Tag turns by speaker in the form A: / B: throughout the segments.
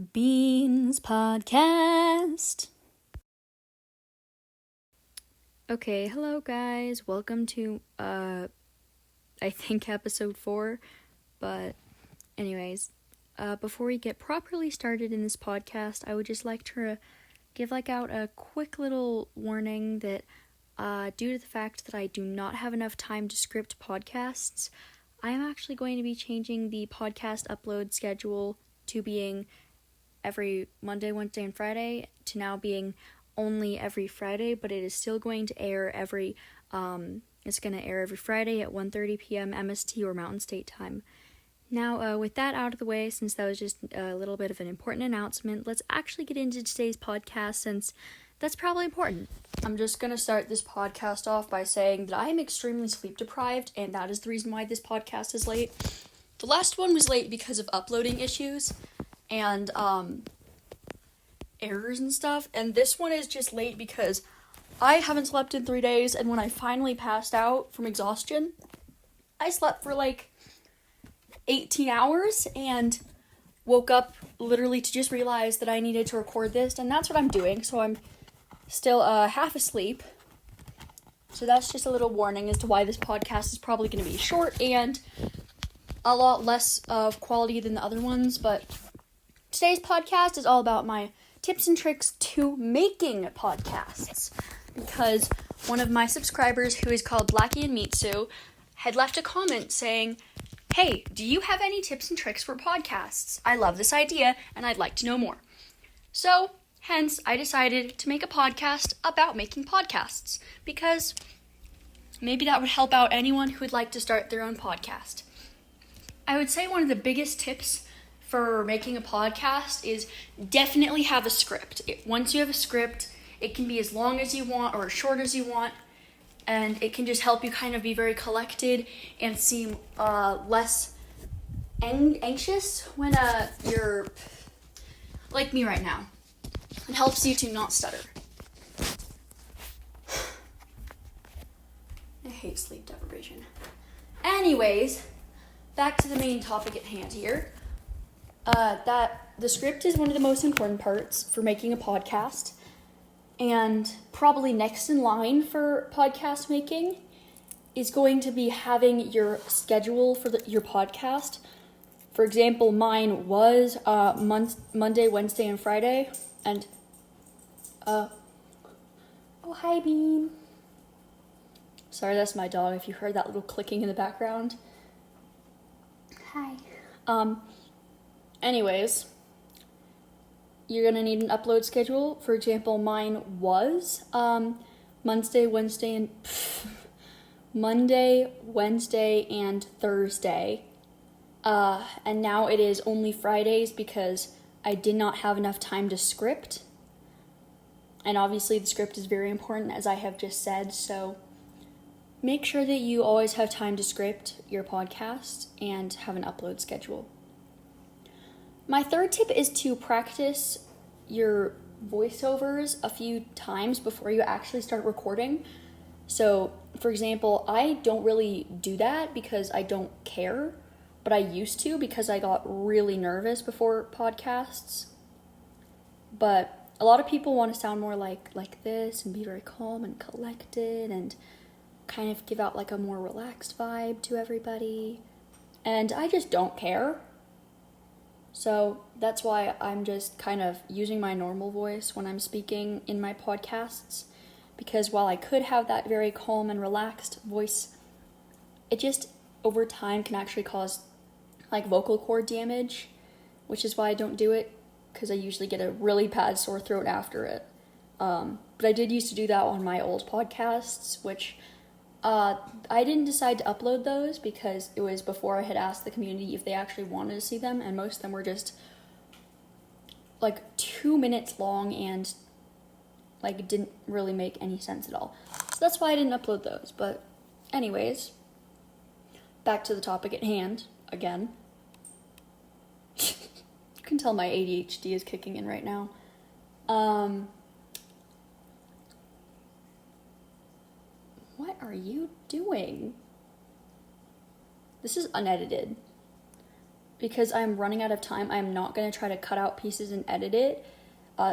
A: Beans Podcast. Okay, hello guys. Welcome to I think episode 4. But anyways, before we get properly started in this podcast, I would just like to give out a quick little warning that due to the fact that I do not have enough time to script podcasts, I am actually going to be changing the podcast upload schedule to being every Monday, Wednesday, and Friday to now being only every Friday, but it is still going to air every Friday at 1:30 p.m. MST or Mountain State Time. Now, with that out of the way, since that was just a little bit of an important announcement, let's actually get into today's podcast since that's probably important. I'm just going to start this podcast off by saying that I am extremely sleep deprived, and that is the reason why this podcast is late. The last one was late because of uploading issues and errors and stuff, and this one is just late because I haven't slept in 3 days, and when I finally passed out from exhaustion, I slept for 18 hours and woke up literally to just realize that I needed to record this, and that's what I'm doing. So I'm still half asleep, so that's just a little warning as to why this podcast is probably going to be short and a lot less of quality than the other ones. But today's podcast is all about my tips and tricks to making podcasts, because one of my subscribers, who is called Blackie and Mitsu, had left a comment saying, "Hey, do you have any tips and tricks for podcasts? I love this idea and I'd like to know more." So, hence, I decided to make a podcast about making podcasts, because maybe that would help out anyone who would like to start their own podcast. I would say one of the biggest tips for making a podcast is definitely have a script. Once you have a script, it can be as long as you want or as short as you want, and it can just help you kind of be very collected and seem less anxious when you're like me right now. It helps you to not stutter. I hate sleep deprivation. Anyways, back to the main topic at hand here. That the script is one of the most important parts for making a podcast, and probably next in line for podcast making is going to be having your schedule for your podcast. For example, mine was Monday, Wednesday, and Friday, and oh, hi Bean. Sorry, that's my dog if you heard that little clicking in the background. Hi. Anyways, you're going to need an upload schedule. For example, mine was Monday, Wednesday, and Thursday. And now it is only Fridays because I did not have enough time to script. And obviously the script is very important, as I have just said, so make sure that you always have time to script your podcast and have an upload schedule. My third tip is to practice your voiceovers a few times before you actually start recording. So, for example, I don't really do that because I don't care, but I used to because I got really nervous before podcasts. But a lot of people want to sound more like this and be very calm and collected and kind of give out a more relaxed vibe to everybody. And I just don't care. So that's why I'm just kind of using my normal voice when I'm speaking in my podcasts, because while I could have that very calm and relaxed voice, it just over time can actually cause vocal cord damage, which is why I don't do it, because I usually get a really bad sore throat after it. But I did used to do that on my old podcasts, which I didn't decide to upload those because it was before I had asked the community if they actually wanted to see them, and most of them were just 2 minutes long and didn't really make any sense at all. So that's why I didn't upload those. But anyways, back to the topic at hand again. You can tell my ADHD is kicking in right now. What are you doing? This is unedited. because I'm running out of time, I'm not going to try to cut out pieces and edit it.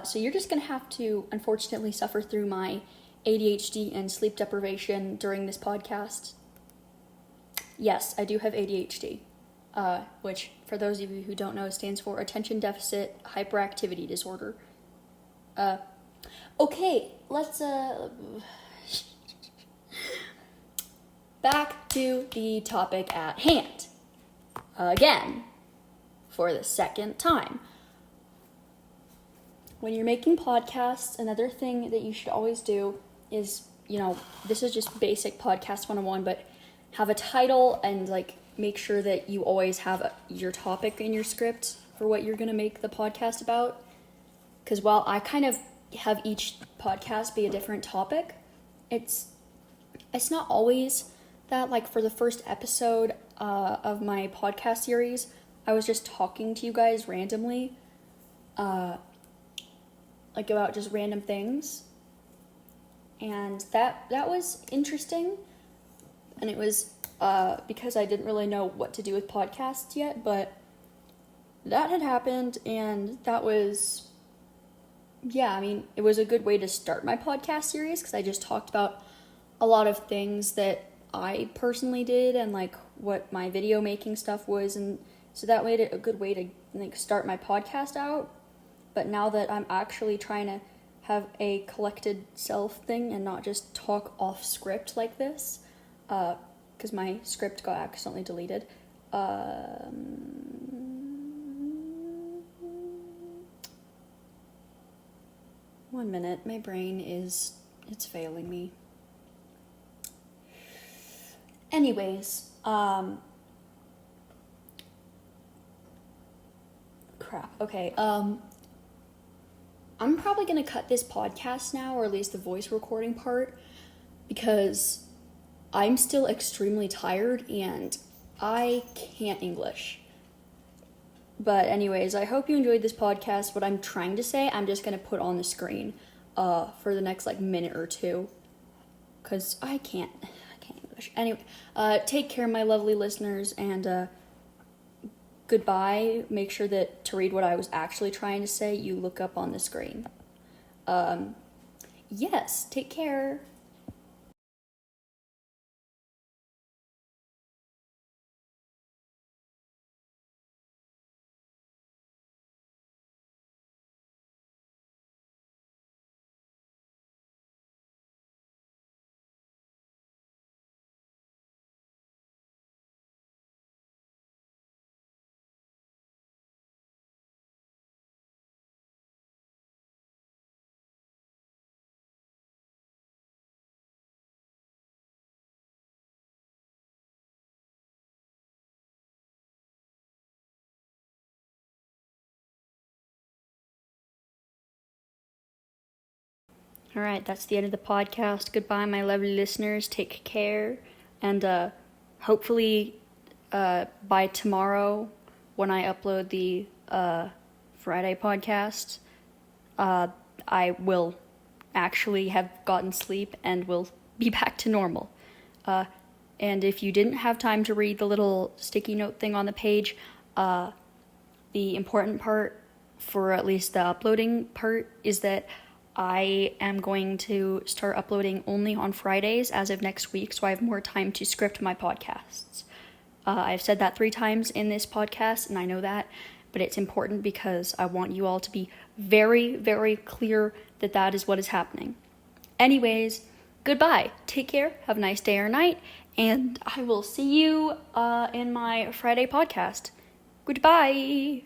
A: So you're just going to have to, unfortunately, suffer through my ADHD and sleep deprivation during this podcast. Yes, I do have ADHD, which, for those of you who don't know, stands for Attention Deficit Hyperactivity Disorder. Okay, let's, back to the topic at hand. Again, for the second time. When you're making podcasts, another thing that you should always do is, this is just basic podcast 101, but have a title and make sure that you always have your topic in your script for what you're going to make the podcast about. Because while I kind of have each podcast be a different topic, it's not always that. For the first episode of my podcast series, I was just talking to you guys randomly, about just random things, and that was interesting, and it was because I didn't really know what to do with podcasts yet, but that had happened, and that was, it was a good way to start my podcast series, because I just talked about a lot of things that I personally did, and what my video making stuff was, and so that made it a good way to start my podcast out. But now that I'm actually trying to have a collected self thing and not just talk off script like this, because my script got accidentally deleted. 1 minute, my brain it's failing me. Anyways, crap, okay, I'm probably going to cut this podcast now, or at least the voice recording part, because I'm still extremely tired and I can't English. But anyways, I hope you enjoyed this podcast. What I'm trying to say, I'm just going to put on the screen for the next minute or two, because I can't English. Anyway, take care, my lovely listeners, and goodbye. Make sure that to read what I was actually trying to say, you look up on the screen. Yes, take care. Alright, that's the end of the podcast. Goodbye, my lovely listeners. Take care. And hopefully by tomorrow, when I upload the Friday podcast, I will actually have gotten sleep and will be back to normal. And if you didn't have time to read the little sticky note thing on the page, the important part for at least the uploading part is that I am going to start uploading only on Fridays as of next week, so I have more time to script my podcasts. I've said that 3 times in this podcast, and I know that, but it's important because I want you all to be very, very clear that that is what is happening. Anyways, goodbye. Take care. Have a nice day or night, and I will see you in my Friday podcast. Goodbye.